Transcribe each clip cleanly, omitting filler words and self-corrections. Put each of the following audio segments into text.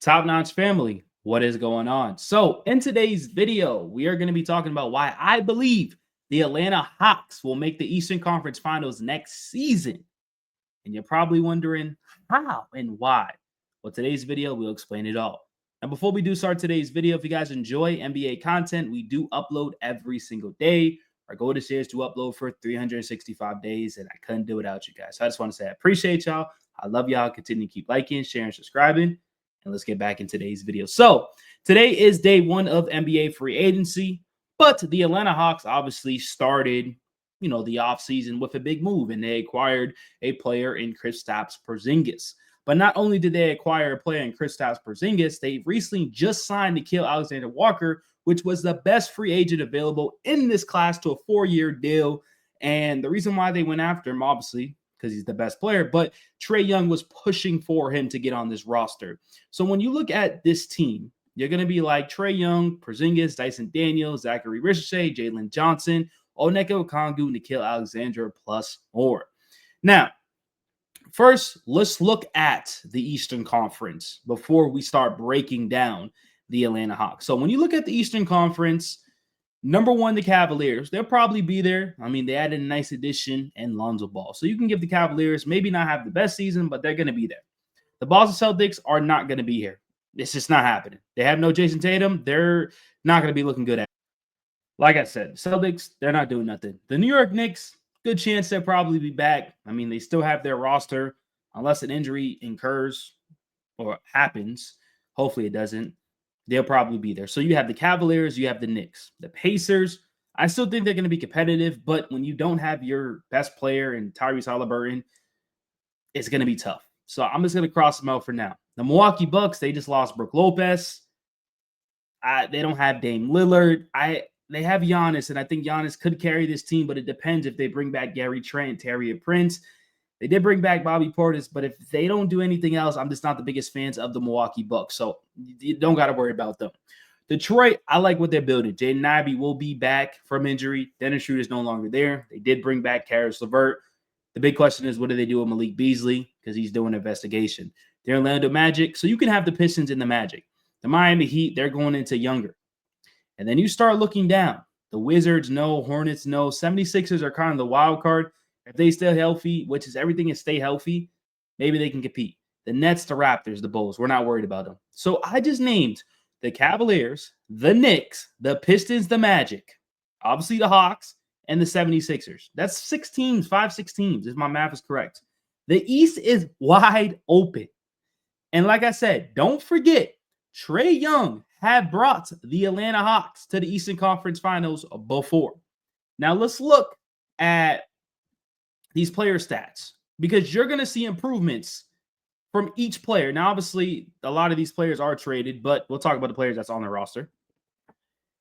Top Notch family, what is going on? So, in today's video, we are going to be talking about why I believe the Atlanta Hawks will make the Eastern Conference Finals next season. And you're probably wondering how and why. Well, today's video, we'll explain it all. Now, before we do start today's video, if you guys enjoy NBA content, we do upload every single day. Our goal this year is to upload for 365 days, and I couldn't do it without you guys. So I just want to say I appreciate y'all. I love y'all. Continue to keep liking, sharing, subscribing. And let's get back in today's video. So today is day one of NBA free agency, but the Atlanta Hawks obviously started, the offseason with a big move, and they acquired a player in Kristaps Porzingis. But not only did they acquire a player in Kristaps Porzingis, they recently just signed Nickeil Alexander-Walker, which was the best free agent available in this class, to a 4-year deal. And the reason why they went after him, obviously, because he's the best player, but Trae Young was pushing for him to get on this roster. So when you look at this team, you're going to be like Trae Young, Porzingis, Dyson Daniels, Zachary Ricochet, Jalen Johnson, Onyeka Okongwu, Nickeil Alexander, plus more. Now, first, let's look at the Eastern Conference before we start breaking down the Atlanta Hawks. So when you look at the Eastern Conference, number one, the Cavaliers, they'll probably be there. I mean, they added a nice addition in Lonzo Ball. So you can give the Cavaliers maybe not have the best season, but they're going to be there. The Boston Celtics are not going to be here. It's just not happening. They have no Jason Tatum. They're not going to be looking good at it. Like I said, Celtics, they're not doing nothing. The New York Knicks, good chance they'll probably be back. I mean, they still have their roster unless an injury incurs or happens. Hopefully it doesn't. They'll probably be there. So you have the Cavaliers, you have the Knicks. The Pacers, I still think they're going to be competitive, but when you don't have your best player in Tyrese Haliburton, it's going to be tough. So I'm just going to cross them out for now. The Milwaukee Bucks, they just lost Brook Lopez. They don't have Dame Lillard. They have Giannis, and I think Giannis could carry this team, but it depends if they bring back Gary Trent, Taurean Prince. They did bring back Bobby Portis, but if they don't do anything else, I'm just not the biggest fans of the Milwaukee Bucks. So you don't got to worry about them. Detroit, I like what they're building. Jaden Ivey will be back from injury. Dennis Schroeder is no longer there. They did bring back Karis LeVert. The big question is, what do they do with Malik Beasley? Because he's doing an investigation. They're Orlando Magic. So you can have the Pistons and the Magic. The Miami Heat, they're going into younger. And then you start looking down. The Wizards, no. Hornets, no. 76ers are kind of the wild card. If they stay healthy, which is everything is stay healthy, maybe they can compete. The Nets, the Raptors, the Bulls, we're not worried about them. So I just named the Cavaliers, the Knicks, the Pistons, the Magic, obviously the Hawks, and the 76ers. That's 6 teams, 6 teams, if my math is correct. The East is wide open. And like I said, don't forget, Trae Young had brought the Atlanta Hawks to the Eastern Conference Finals before. Now let's look at these player stats, because you're going to see improvements from each player. Now, obviously, a lot of these players are traded, but we'll talk about the players that's on the roster.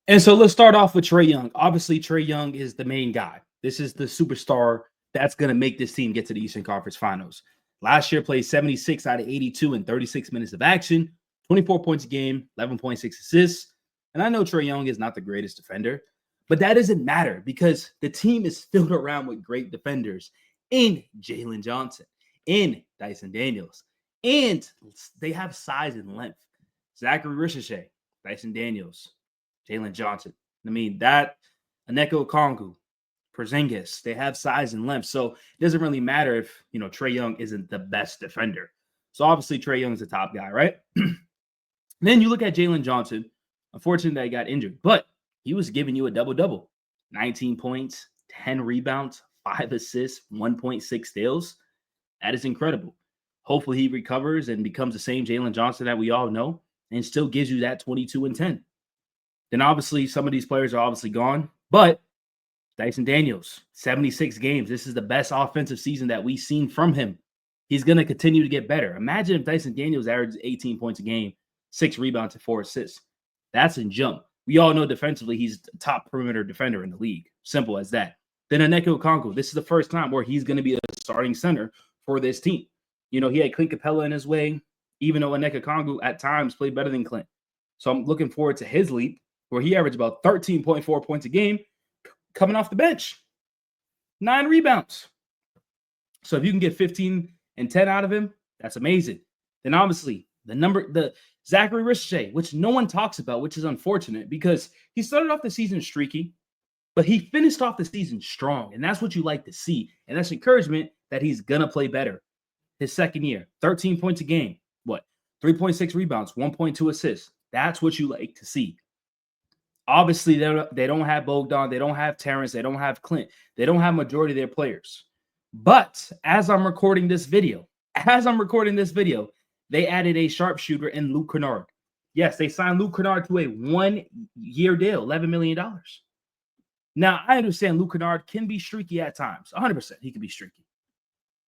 And so let's start off with Trae Young. Obviously, Trae Young is the main guy. This is the superstar that's going to make this team get to the Eastern Conference Finals. Last year, played 76 out of 82 in 36 minutes of action, 24 points a game, 11.6 assists. And I know Trae Young is not the greatest defender, but that doesn't matter because the team is filled around with great defenders in Jalen Johnson, in Dyson Daniels, and they have size and length. Zachary Ricochet, Dyson Daniels, Jalen Johnson. I mean, that Onyeka Okongwu, Porzingis, they have size and length. So it doesn't really matter if, Trae Young isn't the best defender. So obviously Trae Young's the top guy, right? Then you look at Jalen Johnson. Unfortunately, that he got injured, but he was giving you a double-double. 19 points, 10 rebounds, 5 assists, 1.6 steals. That is incredible. Hopefully he recovers and becomes the same Jalen Johnson that we all know and still gives you that 22 and 10. Then obviously some of these players are obviously gone, but Dyson Daniels, 76 games. This is the best offensive season that we've seen from him. He's going to continue to get better. Imagine if Dyson Daniels averages 18 points a game, 6 rebounds and 4 assists. That's a jump. We all know defensively he's the top perimeter defender in the league. Simple as that. Then Onyeka Okongwu, this is the first time where he's going to be a starting center for this team. He had Clint Capella in his way, even though Onyeka Okongwu at times played better than Clint. So I'm looking forward to his leap, where he averaged about 13.4 points a game coming off the bench. 9 rebounds. So if you can get 15 and 10 out of him, that's amazing. Then obviously the Zachary Ricochet, which no one talks about, which is unfortunate because he started off the season streaky, but he finished off the season strong. And that's what you like to see. And that's encouragement that he's going to play better. His second year, 13 points a game. What? 3.6 rebounds, 1.2 assists. That's what you like to see. Obviously, they don't have Bogdan. They don't have Terrence. They don't have Clint. They don't have majority of their players. But as I'm recording this video, they added a sharpshooter in Luke Kennard. Yes, they signed Luke Kennard to a 1-year deal, $11 million. Now, I understand Luke Kennard can be streaky at times. 100%, he can be streaky.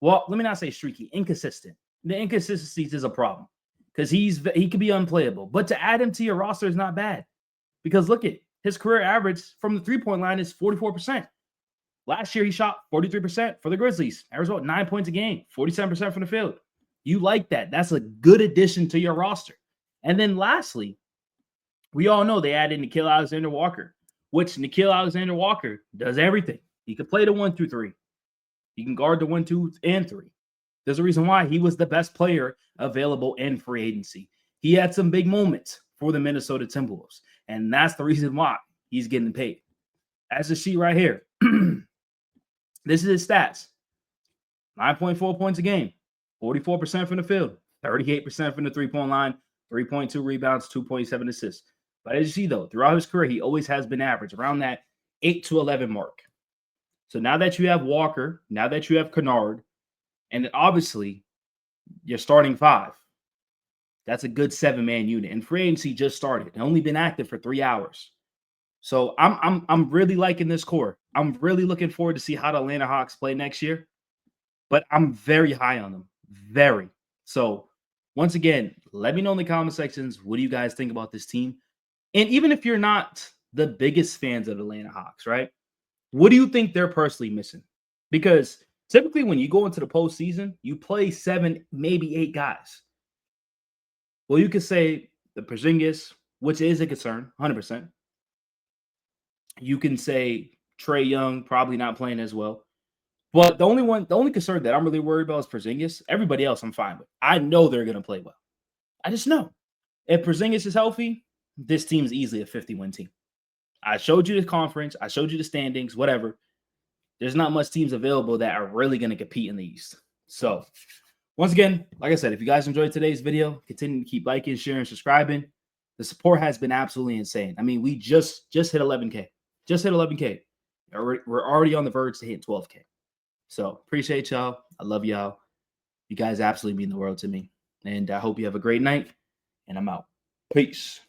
Well, let me not say streaky, inconsistent. The inconsistencies is a problem because he can be unplayable. But to add him to your roster is not bad because look at his career average from the three-point line is 44%. Last year, he shot 43% for the Grizzlies. Arizona, 9 points a game, 47% from the field. You like that. That's a good addition to your roster. And then lastly, we all know they added Nickeil Alexander-Walker, which Nickeil Alexander-Walker does everything. He can play the 1 through 3. He can guard the 1, 2, and 3. There's a reason why he was the best player available in free agency. He had some big moments for the Minnesota Timberwolves, and that's the reason why he's getting paid. As the sheet right here. This is his stats. 9.4 points a game, 44% from the field, 38% from the three-point line, 3.2 rebounds, 2.7 assists. But as you see, though, throughout his career, he always has been average, around that 8 to 11 mark. So now that you have Walker, now that you have Kennard, and obviously you're starting 5, that's a good 7-man unit. And free agency just started. It's only been active for 3 hours. So I'm really liking this core. I'm really looking forward to see how the Atlanta Hawks play next year. But I'm very high on them. Very. So once again, let me know in the comment sections, what do you guys think about this team? And even if you're not the biggest fans of the Atlanta Hawks, right? What do you think they're personally missing? Because typically when you go into the postseason, you play 7, maybe 8 guys. Well, you could say the Porzingis, which is a concern, 100%. You can say Trae Young probably not playing as well. But the only concern that I'm really worried about is Porzingis. Everybody else I'm fine with. I know they're going to play well. I just know. If Porzingis is healthy, this team is easily a 50-win team. I showed you the conference. I showed you the standings, whatever. There's not much teams available that are really going to compete in the East. So, once again, like I said, if you guys enjoyed today's video, continue to keep liking, sharing, subscribing. The support has been absolutely insane. I mean, we just hit 11K. Just hit 11K. We're already on the verge to hit 12K. So, appreciate y'all. I love y'all. You guys absolutely mean the world to me. And I hope you have a great night. And I'm out. Peace.